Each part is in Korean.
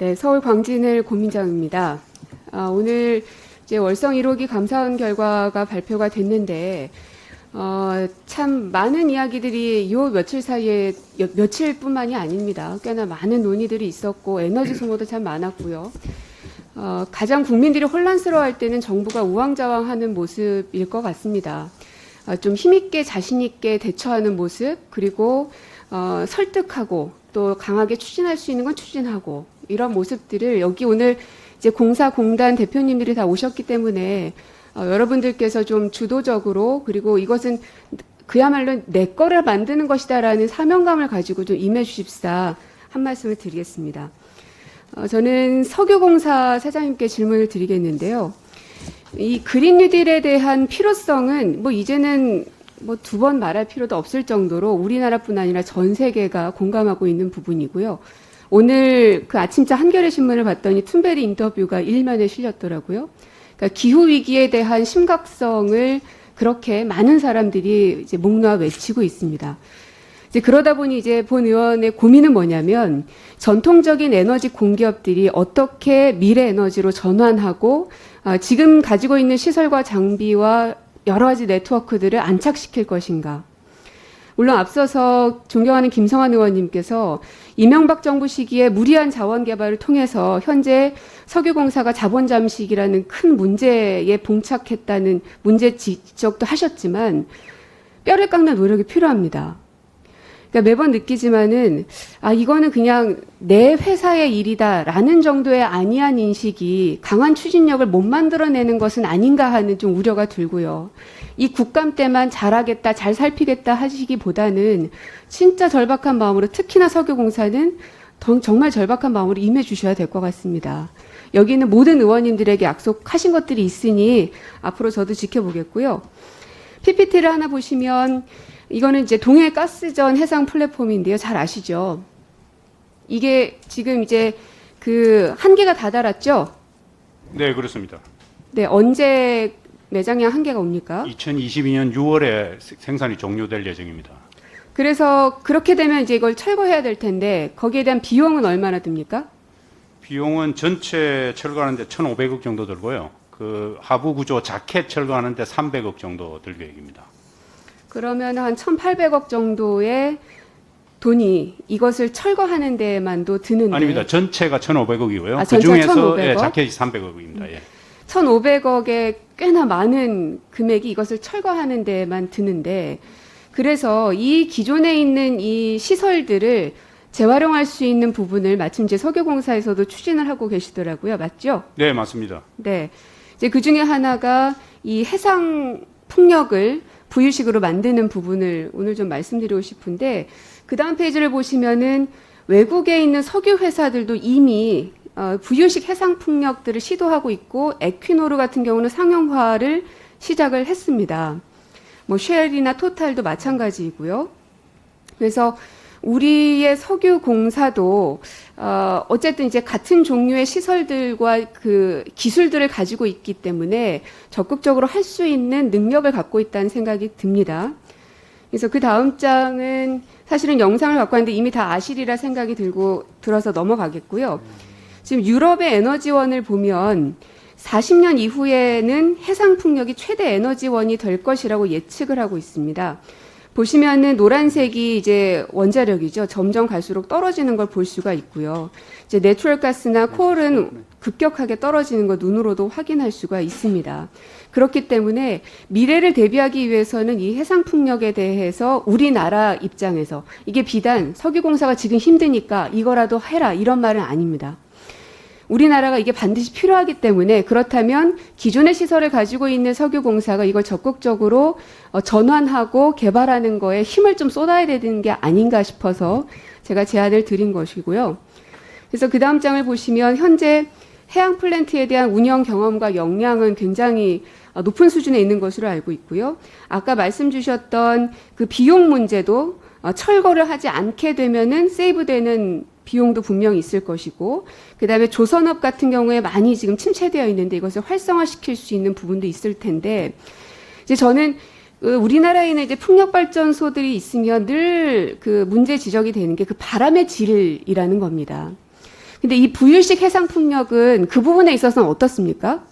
네, 서울 광진을 고민장입니다. 오늘 이제 월성 1호기 감사원 결과가 발표가 됐는데, 참 많은 이야기들이 요 며칠 사이에, 며칠뿐만이 아닙니다. 꽤나 많은 논의들이 있었고, 에너지 소모도 참 많았고요. 가장 국민들이 혼란스러워할 때는 정부가 우왕좌왕하는 모습일 것 같습니다. 좀 힘있게 자신있게 대처하는 모습, 그리고 설득하고 또 강하게 추진할 수 있는 건 추진하고, 이런 모습들을 여기 오늘 이제 공사공단 대표님들이 다 오셨기 때문에 여러분들께서 좀 주도적으로, 그리고 이것은 그야말로 내 거를 만드는 것이다라는 사명감을 가지고 좀 임해 주십사 한 말씀을 드리겠습니다. 저는 석유공사 사장님께 질문을 드리겠는데요. 이 그린 뉴딜에 대한 필요성은 뭐 이제는 뭐 두 번 말할 필요도 없을 정도로 우리나라뿐 아니라 전 세계가 공감하고 있는 부분이고요. 오늘 그 아침자 한겨레 신문을 봤더니 툰베리 인터뷰가 일면에 실렸더라고요. 그러니까 기후 위기에 대한 심각성을 그렇게 많은 사람들이 이제 목 놓아 외치고 있습니다. 이제 그러다 보니 이제 본 의원의 고민은 뭐냐면, 전통적인 에너지 공기업들이 어떻게 미래 에너지로 전환하고 지금 가지고 있는 시설과 장비와 여러 가지 네트워크들을 안착시킬 것인가. 물론 앞서서 존경하는 김성환 의원님께서 이명박 정부 시기에 무리한 자원 개발을 통해서 현재 석유공사가 자본 잠식이라는 큰 문제에 봉착했다는 문제 지적도 하셨지만, 뼈를 깎는 노력이 필요합니다. 그러니까 매번 느끼지만은 이거는 그냥 내 회사의 일이다라는 정도의 안이한 인식이 강한 추진력을 못 만들어내는 것은 아닌가 하는 좀 우려가 들고요. 이 국감 때만 잘하겠다, 잘 살피겠다 하시기보다는 진짜 절박한 마음으로, 특히나 석유공사는 정말 절박한 마음으로 임해 주셔야 될 것 같습니다. 여기 있는 모든 의원님들에게 약속하신 것들이 있으니 앞으로 저도 지켜보겠고요. PPT를 하나 보시면, 이거는 이제 동해 가스전 해상 플랫폼인데요. 잘 아시죠? 이게 지금 이제 그 한계가 다 달았죠? 네, 그렇습니다. 네, 언제 매장량 한계가 옵니까? 2022년 6월에 생산이 종료될 예정입니다. 그래서 그렇게 되면 이제 이걸 철거해야 될 텐데, 거기에 대한 비용은 얼마나 듭니까? 비용은 전체 철거하는데 1,500억 정도 들고요. 그 하부 구조 자켓 철거하는데 300억 정도 들 계획입니다. 그러면 한 1,800억 정도의 돈이 이것을 철거하는 데만도 드는데. 아닙니다. 전체가 1,500억이고요. 전체 그중에서 1,500억? 예, 자켓이 300억입니다. 예. 1,500억의 꽤나 많은 금액이 이것을 철거하는 데만 드는데, 그래서 이 기존에 있는 이 시설들을 재활용할 수 있는 부분을 마침 이제 석유공사에서도 추진을 하고 계시더라고요. 맞죠? 네, 맞습니다. 네. 이제 그 중에 하나가 이 해상 풍력을 부유식으로 만드는 부분을 오늘 좀 말씀드리고 싶은데, 그 다음 페이지를 보시면은 외국에 있는 석유 회사들도 이미 부유식 해상 풍력들을 시도하고 있고, 에퀴노르 같은 경우는 상용화를 시작을 했습니다. 뭐 쉘이나 토탈도 마찬가지이고요. 그래서 우리의 석유 공사도 어쨌든 이제 같은 종류의 시설들과 그 기술들을 가지고 있기 때문에 적극적으로 할 수 있는 능력을 갖고 있다는 생각이 듭니다. 그래서 그 다음 장은 사실은 영상을 갖고 왔는데 이미 다 아시리라 생각이 들어서 넘어가겠고요. 지금 유럽의 에너지원을 보면 40년 이후에는 해상 풍력이 최대 에너지원이 될 것이라고 예측을 하고 있습니다. 보시면은 노란색이 이제 원자력이죠. 점점 갈수록 떨어지는 걸 볼 수가 있고요. 이제 내추럴 가스나 콜은 급격하게 떨어지는 거 눈으로도 확인할 수가 있습니다. 그렇기 때문에 미래를 대비하기 위해서는 이 해상 풍력에 대해서 우리나라 입장에서, 이게 비단 석유공사가 지금 힘드니까 이거라도 해라 이런 말은 아닙니다. 우리나라가 이게 반드시 필요하기 때문에, 그렇다면 기존의 시설을 가지고 있는 석유공사가 이걸 적극적으로 전환하고 개발하는 거에 힘을 좀 쏟아야 되는 게 아닌가 싶어서 제가 제안을 드린 것이고요. 그래서 그 다음 장을 보시면 현재 해양 플랜트에 대한 운영 경험과 역량은 굉장히 높은 수준에 있는 것으로 알고 있고요. 아까 말씀 주셨던 그 비용 문제도 철거를 하지 않게 되면은 세이브되는 비용도 분명히 있을 것이고, 그 다음에 조선업 같은 경우에 많이 지금 침체되어 있는데 이것을 활성화시킬 수 있는 부분도 있을 텐데, 이제 저는 우리나라에는 이제 풍력발전소들이 있으면 늘 그 문제 지적이 되는 게 그 바람의 질이라는 겁니다. 근데 이 부유식 해상 풍력은 그 부분에 있어서는 어떻습니까?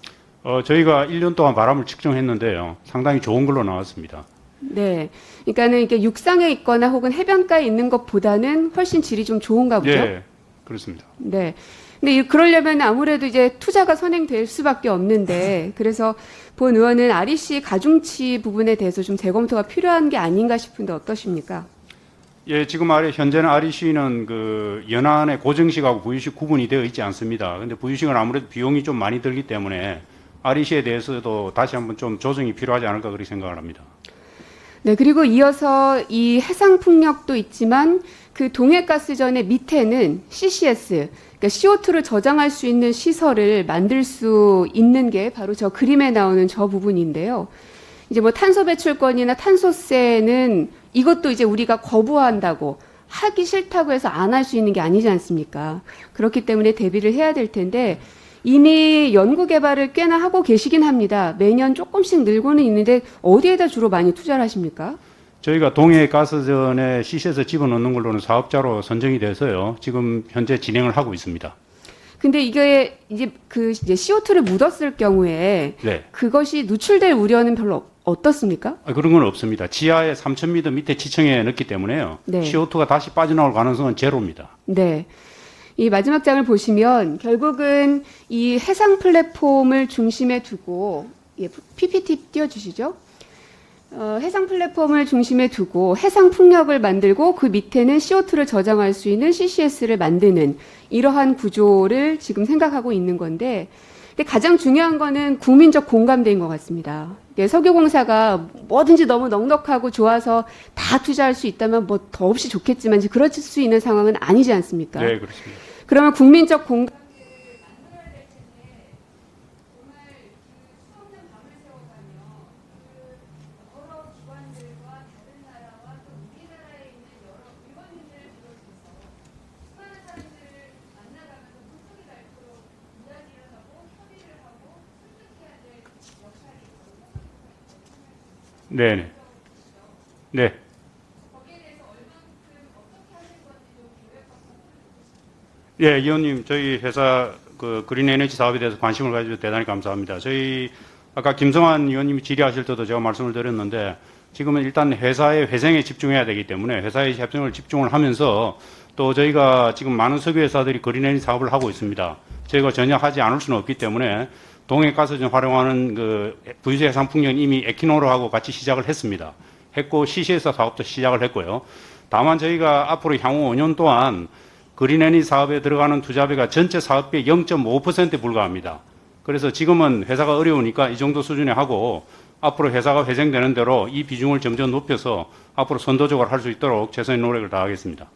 저희가 1년 동안 바람을 측정했는데요. 상당히 좋은 걸로 나왔습니다. 네. 그러니까는 이게 육상에 있거나 혹은 해변가에 있는 것보다는 훨씬 질이 좀 좋은가 보죠? 예, 그렇습니다. 네. 근데 그러려면 아무래도 이제 투자가 선행될 수밖에 없는데 그래서 본 의원은 REC 가중치 부분에 대해서 좀 재검토가 필요한 게 아닌가 싶은데 어떠십니까? 예, 지금 현재는 REC는 그 연안의 고정식하고 부유식 구분이 되어 있지 않습니다. 근데 부유식은 아무래도 비용이 좀 많이 들기 때문에 REC에 대해서도 다시 한번 좀 조정이 필요하지 않을까 그렇게 생각을 합니다. 네, 그리고 이어서 이 해상풍력도 있지만 그 동해가스전의 밑에는 CCS, 그러니까 CO2를 저장할 수 있는 시설을 만들 수 있는 게 바로 저 그림에 나오는 저 부분인데요. 이제 뭐 탄소 배출권이나 탄소세는 이것도 이제 우리가 거부한다고 하기 싫다고 해서 안 할 수 있는 게 아니지 않습니까? 그렇기 때문에 대비를 해야 될 텐데 이미 연구 개발을 꽤나 하고 계시긴 합니다. 매년 조금씩 늘고는 있는데 어디에다 주로 많이 투자를 하십니까? 저희가 동해가스전에 CC에서 집어넣는 걸로는 사업자로 선정이 돼서요. 지금 현재 진행을 하고 있습니다. 근데 이게 이제 이제 CO2를 묻었을 경우에 네. 그것이 누출될 우려는 별로 어떻습니까? 그런 건 없습니다. 지하에 3,000m 밑에 지층에 넣기 때문에요. 네. CO2가 다시 빠져나올 가능성은 제로입니다. 네. 이 마지막 장을 보시면 결국은 이 해상 플랫폼을 중심에 두고 PPT 띄워주시죠. 해상 플랫폼을 중심에 두고 해상 풍력을 만들고 그 밑에는 CO2를 저장할 수 있는 CCS를 만드는 이러한 구조를 지금 생각하고 있는 건데 근데 가장 중요한 거는 국민적 공감대인 것 같습니다. 석유공사가 뭐든지 너무 넉넉하고 좋아서 다 투자할 수 있다면 뭐 더 없이 좋겠지만 이제 그럴 수 있는 상황은 아니지 않습니까? 네, 그렇습니다. 그러면 국민적 공감 네, 네. 예, 의원님, 저희 회사 그 그린 에너지 사업에 대해서 관심을 가지셔서 대단히 감사합니다. 저희 아까 김성환 의원님이 질의하실 때도 제가 말씀을 드렸는데 지금은 일단 회사의 회생에 집중해야 되기 때문에 회사의 협정을 집중을 하면서 또 저희가 지금 많은 석유 회사들이 그린 에너지 사업을 하고 있습니다. 저희가 전혀 하지 않을 수는 없기 때문에 동해가스전 활용하는 그 부유식 해상풍력은 이미 에키노르하고 같이 시작을 했습니다. 했고 CCS 사업도 시작을 했고요. 다만 저희가 앞으로 향후 5년 동안 그린에너지 사업에 들어가는 투자비가 전체 사업비의 0.5%에 불과합니다. 그래서 지금은 회사가 어려우니까 이 정도 수준에 하고 앞으로 회사가 회생되는 대로 이 비중을 점점 높여서 앞으로 선도적으로 할 수 있도록 최선의 노력을 다하겠습니다.